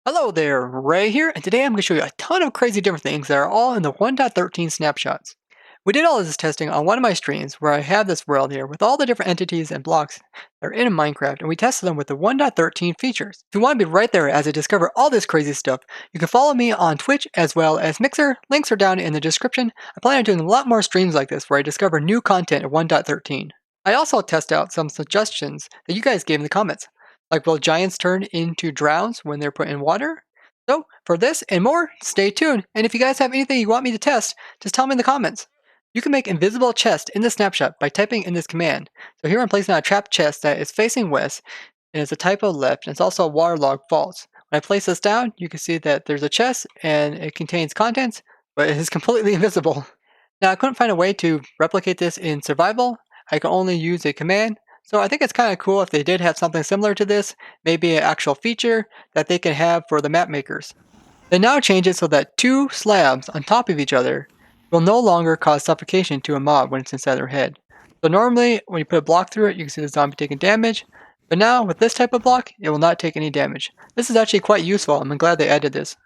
Hello there, Ray here, and today I'm going to show you a ton of crazy different things that are all in the 1.13 snapshots. We did all of this testing on one of my streams where I have this world here with all the different entities and blocks that are in Minecraft, and we tested them with the 1.13 features. If you want to be right there as I discover all this crazy stuff, you can follow me on Twitch as well as Mixer. Links are down in the description. I plan on doing a lot more streams like this where I discover new content in 1.13. I also test out some suggestions that you guys gave in the comments. Like, will giants turn into drowns when they're put in water? So, for this and more, stay tuned. And if you guys have anything you want me to test, just tell me in the comments. You can make invisible chest in the snapshot by typing in this command. So here I'm placing out a trapped chest that is facing west, and it's a typo left, and it's also a waterlogged false. When I place this down, you can see that there's a chest, and it contains contents, but it is completely invisible. Now, I couldn't find a way to replicate this in survival. I can only use a command. So I think it's kind of cool if they did have something similar to this, maybe an actual feature that they can have for the map makers. They now change it so that two slabs on top of each other will no longer cause suffocation to a mob when it's inside their head. So normally, when you put a block through it, you can see the zombie taking damage. But now, with this type of block, it will not take any damage. This is actually quite useful, and I'm glad they added this.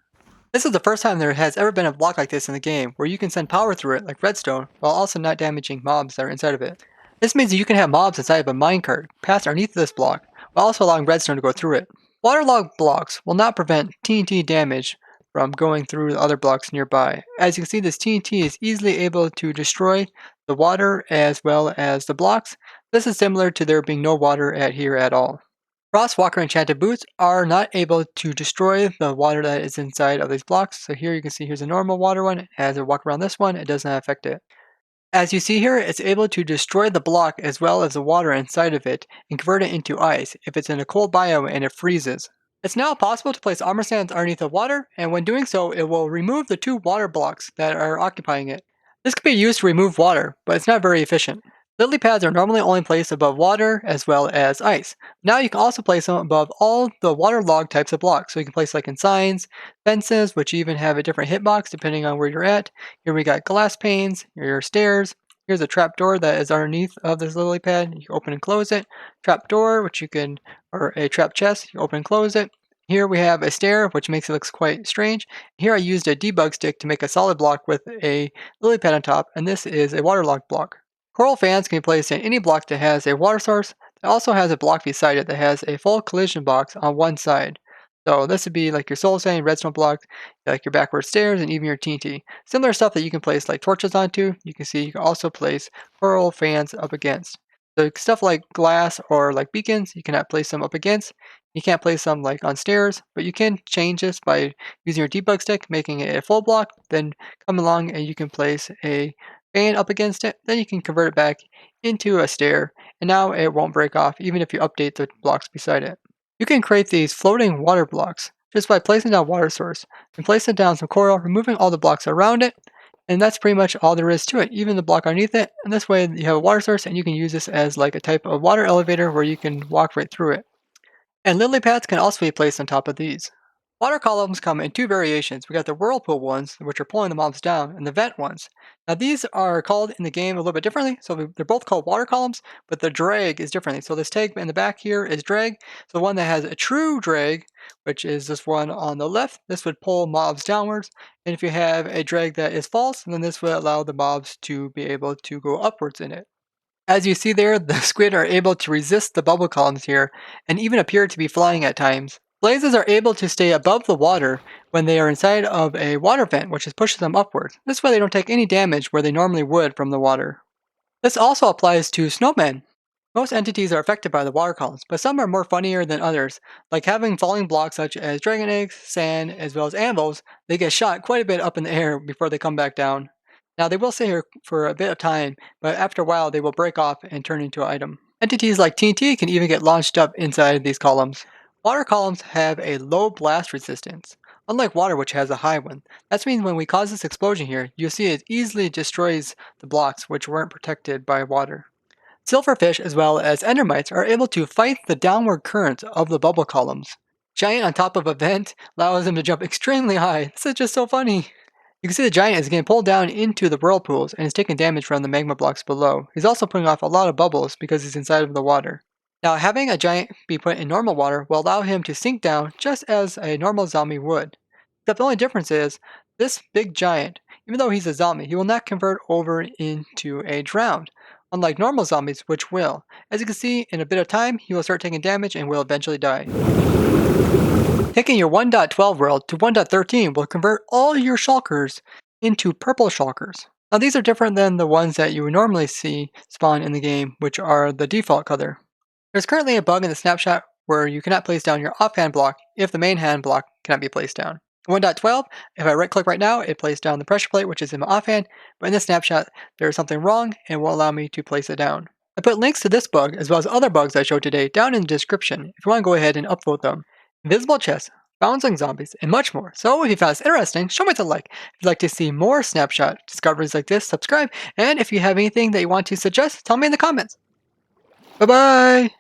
This is the first time there has ever been a block like this in the game, where you can send power through it like redstone, while also not damaging mobs that are inside of it. This means that you can have mobs inside of a minecart pass underneath this block, while also allowing redstone to go through it. Waterlogged blocks will not prevent TNT damage from going through the other blocks nearby. As you can see, this TNT is easily able to destroy the water as well as the blocks. This is similar to there being no water here at all. Frostwalker enchanted boots are not able to destroy the water that is inside of these blocks. So here you can see here's a normal water one. As I walk around this one, it does not affect it. As you see here, it's able to destroy the block as well as the water inside of it and convert it into ice if it's in a cold biome and it freezes. It's now possible to place armor stands underneath the water, and when doing so, it will remove the two water blocks that are occupying it. This can be used to remove water, but it's not very efficient. Lily pads are normally only placed above water as well as ice. Now you can also place them above all the waterlogged types of blocks. So you can place like in signs, fences, which even have a different hitbox depending on where you're at. Here we got glass panes, here are stairs. Here's a trap door that is underneath of this lily pad. You can open and close it. Trap door, or a trap chest, you open and close it. Here we have a stair, which makes it look quite strange. Here I used a debug stick to make a solid block with a lily pad on top, and this is a waterlogged block. Coral fans can be placed in any block that has a water source. It also has a block beside it that has a full collision box on one side. So this would be like your soul sand, redstone block, like your backward stairs, and even your TNT. Similar stuff that you can place like torches onto. You can see you can also place coral fans up against. So stuff like glass or like beacons, you cannot place them up against. You can't place them like on stairs, but you can change this by using your debug stick, making it a full block, then come along and you can place a fan up against it, then you can convert it back into a stair, and now it won't break off even if you update the blocks beside it. You can create these floating water blocks just by placing down water source and placing down some coral, removing all the blocks around it, and that's pretty much all there is to it, even the block underneath it. And this way you have a water source and you can use this as like a type of water elevator where you can walk right through it. And lily pads can also be placed on top of these. Water columns come in two variations. We got the whirlpool ones, which are pulling the mobs down, and the vent ones. Now these are called in the game a little bit differently. So they're both called water columns, but the drag is differently. So this tag in the back here is drag. So the one that has a true drag, which is this one on the left, this would pull mobs downwards. And if you have a drag that is false, then this would allow the mobs to be able to go upwards in it. As you see there, the squid are able to resist the bubble columns here, and even appear to be flying at times. Blazes are able to stay above the water when they are inside of a water vent, which pushes them upward. This way they don't take any damage where they normally would from the water. This also applies to snowmen. Most entities are affected by the water columns, but some are more funnier than others. Like having falling blocks such as dragon eggs, sand, as well as anvils, they get shot quite a bit up in the air before they come back down. Now they will stay here for a bit of time, but after a while they will break off and turn into an item. Entities like TNT can even get launched up inside these columns. Water columns have a low blast resistance, unlike water which has a high one. That means when we cause this explosion here, you'll see it easily destroys the blocks which weren't protected by water. Silverfish as well as endermites are able to fight the downward current of the bubble columns. Giant on top of a vent allows them to jump extremely high. This is just so funny. You can see the giant is getting pulled down into the whirlpools and is taking damage from the magma blocks below. He's also putting off a lot of bubbles because he's inside of the water. Now, having a giant be put in normal water will allow him to sink down just as a normal zombie would. Except the only difference is, this big giant, even though he's a zombie, he will not convert over into a drowned, unlike normal zombies, which will. As you can see, in a bit of time, he will start taking damage and will eventually die. Taking your 1.12 world to 1.13 will convert all your shulkers into purple shulkers. Now these are different than the ones that you would normally see spawn in the game, which are the default color. There's currently a bug in the snapshot where you cannot place down your offhand block if the main hand block cannot be placed down. In 1.12, if I right click right now, it places down the pressure plate, which is in my offhand, but in this snapshot, there is something wrong and it won't allow me to place it down. I put links to this bug as well as other bugs I showed today down in the description if you want to go ahead and upvote them. Invisible chests, bouncing zombies, and much more. So if you found this interesting, show me a like. If you'd like to see more snapshot discoveries like this, subscribe, and if you have anything that you want to suggest, tell me in the comments. Bye bye!